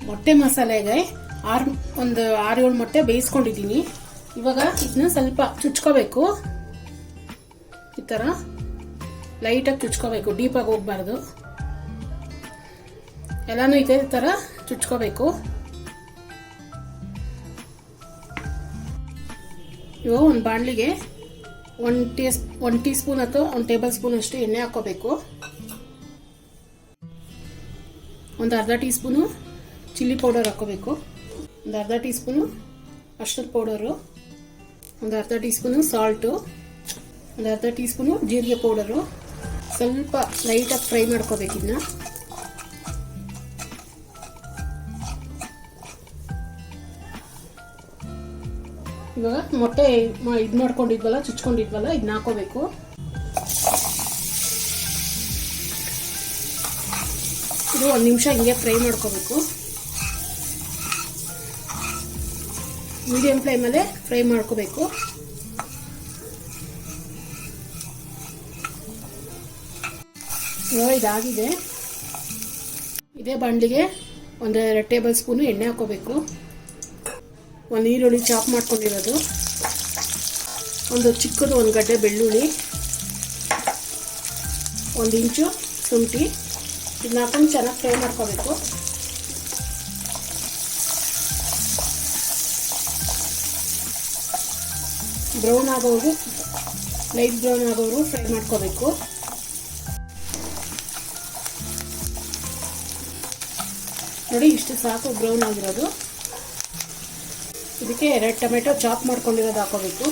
ಮೊಟ್ಟೆ ಮಸಾಲೆಗೆ ಒಂದು 6-7 ಮೊಟ್ಟೆ ಬೇಯಿಸ್ಕೊಂಡಿದ್ದೀನಿ. ಇವಾಗ ಇದನ್ನ ಸ್ವಲ್ಪ ಚುಚ್ಕೋಬೇಕು. ಈ ಥರ ಲೈಟಾಗಿ ಚುಚ್ಕೋಬೇಕು, ಡೀಪಾಗಿ ಹೋಗ್ಬಾರ್ದು. ಎಲ್ಲಾನು ಇದೇ ಥರ ಚುಚ್ಕೋಬೇಕು. ಇವಾಗ ಒಂದು ಬಾಣಲಿಗೆ 1 ಟೀ ಸ್ಪೂನ್ ಅಥವಾ 1 ಟೇಬಲ್ ಸ್ಪೂನ್ ಅಷ್ಟು ಎಣ್ಣೆ ಹಾಕೋಬೇಕು. ಒಂದು ಅರ್ಧ ಟೀ ಸ್ಪೂನು ಚಿಲ್ಲಿ ಪೌಡರ್ ಹಾಕೋಬೇಕು. ಒಂದು ಅರ್ಧ ಟೀ ಸ್ಪೂನು ಅರಿಶಿಣದ ಪೌಡರು, ಒಂದು ಅರ್ಧ ಟೀ ಸ್ಪೂನು ಸಾಲ್ಟು, ಒಂದು ಅರ್ಧ ಟೀ ಸ್ಪೂನು ಜೀರಿಗೆ ಪೌಡರು. ಸ್ವಲ್ಪ ಲೈಟಾಗಿ ಫ್ರೈ ಮಾಡ್ಕೋಬೇಕು ಇದನ್ನ. ಇವಾಗ ಮೊಟ್ಟೆ ಇದು ಮಾಡ್ಕೊಂಡಿದ್ವಲ್ಲ, ಚುಚ್ಕೊಂಡಿದ್ವಲ್ಲ, ಇದನ್ನ ಹಾಕೋಬೇಕು. ಇದು 1 ನಿಮಿಷ ಹಿಂಗೆ ಫ್ರೈ ಮಾಡ್ಕೋಬೇಕು. ಮೀಡಿಯಂ ಫ್ಲೇಮಲ್ಲೇ ಫ್ರೈ ಮಾಡ್ಕೋಬೇಕು. ಇವಾಗ ಇದಾಗಿದೆ. ಇದೇ ಬಾಣಲಿಗೆ 1-2 ಟೇಬಲ್ ಸ್ಪೂನು ಎಣ್ಣೆ ಹಾಕೋಬೇಕು. ಒಂದು ಈರುಳ್ಳಿ ಚಾಪ್ ಮಾಡ್ಕೊಂಡಿರೋದು, ಒಂದು ಚಿಕ್ಕದು 1 ಗಡ್ಡೆ ಬೆಳ್ಳುಳ್ಳಿ, 1 ಇಂಚು ಶುಂಠಿ. ಇದನ್ನ ಹಾಕೊಂಡು ಚೆನ್ನಾಗಿ ಫ್ರೈ ಮಾಡ್ಕೋಬೇಕು. ಬ್ರೌನ್ ಆಗೋರು, ಲೈಟ್ ಬ್ರೌನ್ ಆಗೋರು ಫ್ರೈ ಮಾಡ್ಕೋಬೇಕು. ನೋಡಿ, ಇಷ್ಟು ಸಾಕು ಬ್ರೌನ್ ಆಗಿರೋದು. ಇದಕ್ಕೆ 2 ಟೊಮೆಟೊ ಚಾಪ್ ಮಾಡ್ಕೊಂಡಿರೋದು ಹಾಕೋಬೇಕು.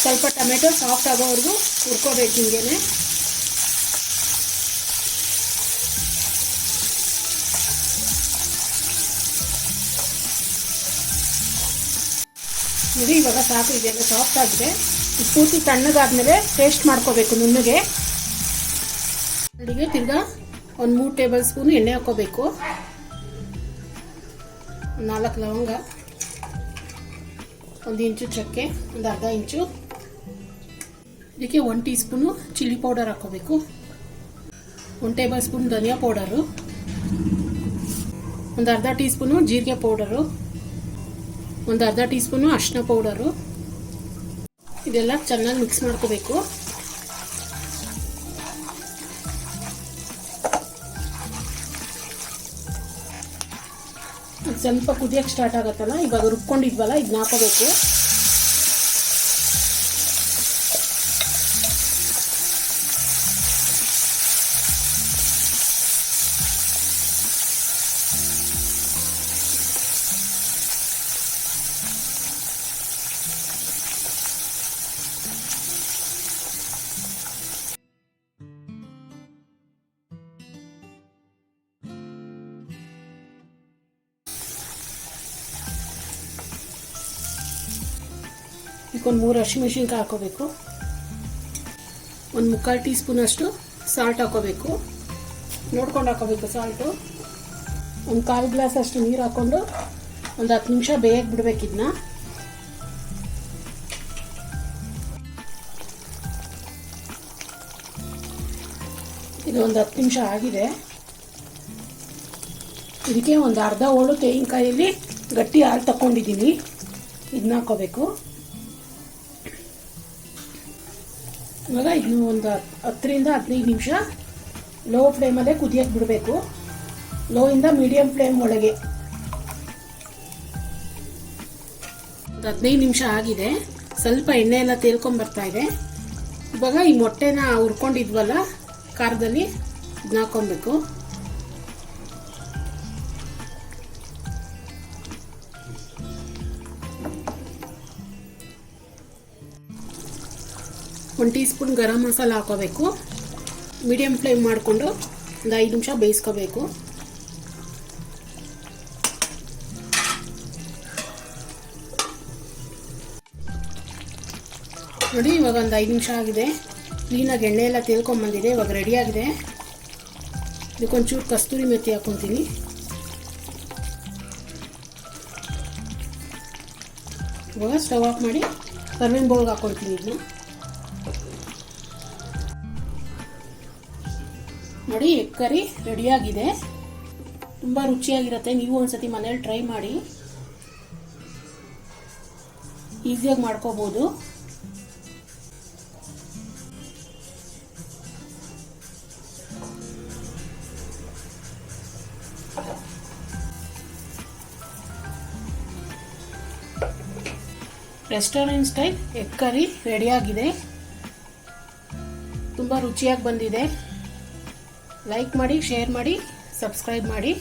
ಸ್ವಲ್ಪ ಟೊಮೆಟೊ ಸಾಫ್ಟ್ ಆಗೋವರೆಗೂ ಹುರ್ಕೋಬೇಕು ಹಿಂಗೇನೆ. ನೋಡಿ, ಇವಾಗ ಸಾಕು, ಇದೆಲ್ಲ ಸಾಫ್ಟ್ ಆಗಿದೆ. ಇದು ಪೂರ್ತಿ ತಣ್ಣಗಾದ್ಮೇಲೆ ಪೇಸ್ಟ್ ಮಾಡ್ಕೋಬೇಕು ನುಣ್ಣಗೆ. ಅಲ್ಲಿಗೆ ತಿರ್ಗಾ 1-3 ಟೇಬಲ್ ಸ್ಪೂನ್ ಎಣ್ಣೆ ಹಾಕೋಬೇಕು. 4 ಲವಂಗ, 1 ಇಂಚು ಚಕ್ಕೆ, ಒಂದು ಅರ್ಧ ಇಂಚು. ಇದಕ್ಕೆ 1 ಟೀ ಸ್ಪೂನು ಚಿಲ್ಲಿ ಪೌಡರ್ ಹಾಕೋಬೇಕು. 1 ಟೇಬಲ್ ಸ್ಪೂನ್ ಧನಿಯಾ ಪೌಡರು, ಒಂದು ಅರ್ಧ ಟೀ ಸ್ಪೂನು ಜೀರಿಗೆ ಪೌಡರು, ಒಂದು ಅರ್ಧ ಟೀ ಸ್ಪೂನು ಅರಿಶಿನ ಪೌಡರು. ಇದೆಲ್ಲ ಚೆನ್ನಾಗಿ ಮಿಕ್ಸ್ ಮಾಡ್ಕೋಬೇಕು. ಸ್ವಲ್ಪ ಕುದಿಯಕ್ಕೆ ಸ್ಟಾರ್ಟ್ ಆಗುತ್ತಲ್ಲ, ಇವಾಗ ರುಬ್ಕೊಂಡಿದ್ವಲ್ಲ, ಇದನ್ನ ಹಾಕೋಬೇಕು. ಇದಕ್ಕೊಂದು 3 ಹಸಿಮೆಣಸಿನ್ಕಾಯಿ ಹಾಕೋಬೇಕು. 1/4 ಟೀ ಸ್ಪೂನ್ ಅಷ್ಟು ಸಾಲ್ಟ್ ಹಾಕೋಬೇಕು. ನೋಡ್ಕೊಂಡು ಹಾಕೋಬೇಕು ಸಾಲ್ಟು. 1/4 ಗ್ಲಾಸ್ ಅಷ್ಟು ನೀರು ಹಾಕ್ಕೊಂಡು ಒಂದು 10 ನಿಮಿಷ ಬೇಯಕ್ಕೆ ಬಿಡ್ಬೇಕು ಇದನ್ನ. ಇದು ಒಂದು 10 ನಿಮಿಷ ಆಗಿದೆ. ಇದಕ್ಕೆ ಒಂದು ಅರ್ಧ ಹೋಳು ತೆಂಗಿನಕಾಯಲ್ಲಿ ಗಟ್ಟಿ ಹಾಲು ತಗೊಂಡಿದ್ದೀನಿ, ಇದನ್ನ ಹಾಕೋಬೇಕು. ಇವಾಗ ಇದನ್ನು ಒಂದು 10ರಿಂದ 15 ನಿಮಿಷ ಲೋ ಫ್ಲೇಮಲ್ಲೇ ಕುದಿಯಕ್ಕೆ ಬಿಡಬೇಕು. ಲೋ ಇಂದ ಮೀಡಿಯಂ ಫ್ಲೇಮ್ ಒಳಗೆ. 15 ನಿಮಿಷ ಆಗಿದೆ. ಸ್ವಲ್ಪ ಎಣ್ಣೆ ಎಲ್ಲ ತೇಲ್ಕೊಂಡ್ಬರ್ತಾ ಇದೆ. ಇವಾಗ ಈ ಮೊಟ್ಟೆನ ಹುರ್ಕೊಂಡಿದ್ವಲ್ಲ ಖಾರದಲ್ಲಿ, ಇದನ್ನ ಹಾಕೊಬೇಕು. ಒಂದು ಟೀ ಸ್ಪೂನ್ ಗರಂ ಮಸಾಲ ಹಾಕೋಬೇಕು. ಮೀಡಿಯಂ ಫ್ಲೇಮ್ ಮಾಡಿಕೊಂಡು ಒಂದು 5 ನಿಮಿಷ ಬೇಯಿಸ್ಕೋಬೇಕು. ನೋಡಿ, ಇವಾಗ ಒಂದು 5 ನಿಮಿಷ ಆಗಿದೆ. ಕ್ಲೀನಾಗಿ ಎಣ್ಣೆ ಎಲ್ಲ ತೇಲ್ಕೊಂಬಂದಿದೆ. ಇವಾಗ ರೆಡಿಯಾಗಿದೆ. ಇದಕ್ಕೊಂಚೂರು ಕಸ್ತೂರಿ ಮೆಥಿ ಹಾಕೊತೀನಿ. ಇವಾಗ ಸ್ಟವ್ ಆಫ್ ಮಾಡಿ ಸರ್ವಿಂಗ್ ಬೌಲ್ಗೆ ಹಾಕೊಳ್ತೀನಿ ಇದನ್ನ. ನೋಡಿ, ಎಗ್ ಕರಿ ರೆಡಿಯಾಗಿದೆ. ತುಂಬ ರುಚಿಯಾಗಿರುತ್ತೆ. ನೀವು ಒಂದ್ಸತಿ ಮನೇಲಿ ಟ್ರೈ ಮಾಡಿ, ಈಸಿಯಾಗಿ ಮಾಡ್ಕೋಬೋದು. ರೆಸ್ಟೋರೆಂಟ್ ಸ್ಟೈಲ್ ಎಗ್ ಕರಿ ರೆಡಿಯಾಗಿದೆ. ತುಂಬ ರುಚಿಯಾಗಿ ಬಂದಿದೆ. ಲೈಕ್ ಮಾಡಿ, ಶೇರ್ ಮಾಡಿ, ಸಬ್ಸ್ಕ್ರೈಬ್ ಮಾಡಿ.